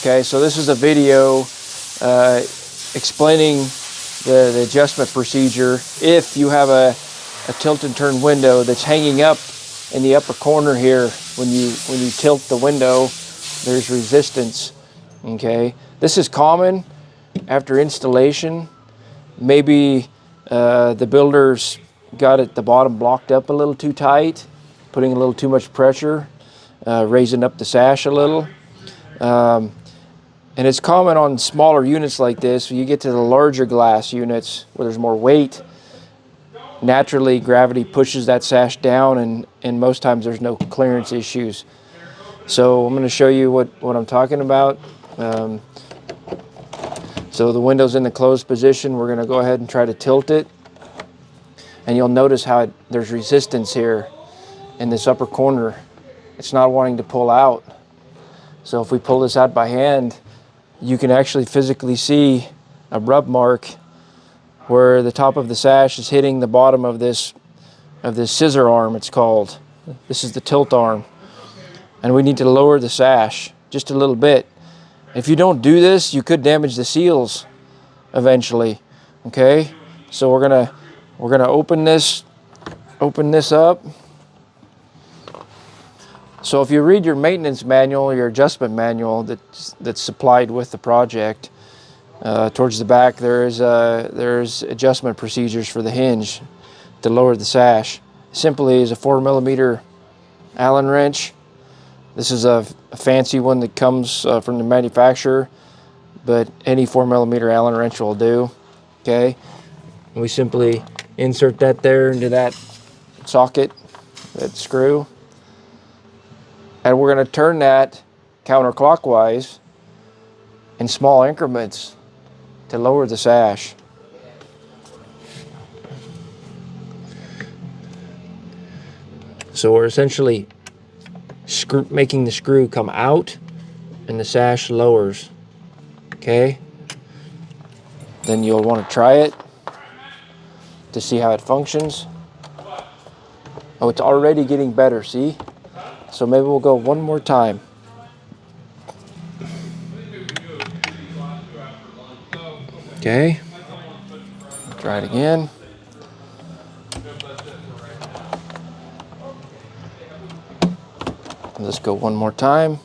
Okay, so this is a video explaining the adjustment procedure if you have a tilt and turn window that's hanging up in the upper corner here. When you tilt the window, there's resistance. Okay, this is common after installation. Maybe the builder's got it, the bottom blocked up a little too tight, putting a little too much pressure, raising up the sash a little. And it's common on smaller units like this. When you get to the larger glass units where there's more weight, naturally gravity pushes that sash down, and most times there's no clearance issues. So I'm going to show you what I'm talking about. So the window's in the closed position. We're going to go ahead and try to tilt it. And you'll notice how there's resistance here in this upper corner. It's not wanting to pull out. So if we pull this out by hand, you can actually physically see a rub mark where the top of the sash is hitting the bottom of this scissor arm, it's called. This is the tilt arm. And we need to lower the sash just a little bit. If you don't do this, you could damage the seals eventually. Okay? So we're gonna open this up. So if you read your maintenance manual, your adjustment manual that's supplied with the project, towards the back there's adjustment procedures for the hinge to lower the sash. Simply is a 4mm Allen wrench. This is a fancy one that comes from the manufacturer, but any 4mm Allen wrench will do. Okay, and we simply insert that there into that socket, that screw. And we're going to turn that counterclockwise in small increments to lower the sash. So we're essentially making the screw come out and the sash lowers. Okay? Then you'll want to try it to see how it functions. Oh, it's already getting better, see? So maybe we'll go one more time. Okay. Try it again. Let's go one more time.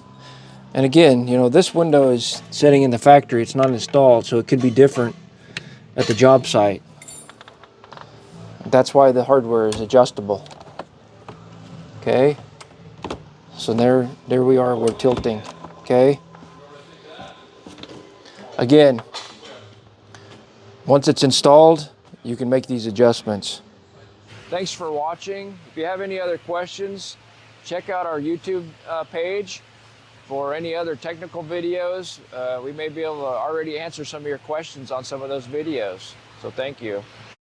And again, you know, this window is sitting in the factory. It's not installed, so it could be different at the job site. That's why the hardware is adjustable. Okay. So there we are, we're tilting, okay? Again, once it's installed, you can make these adjustments. Thanks for watching. If you have any other questions, check out our YouTube page for any other technical videos. We may be able to already answer some of your questions on some of those videos. So thank you.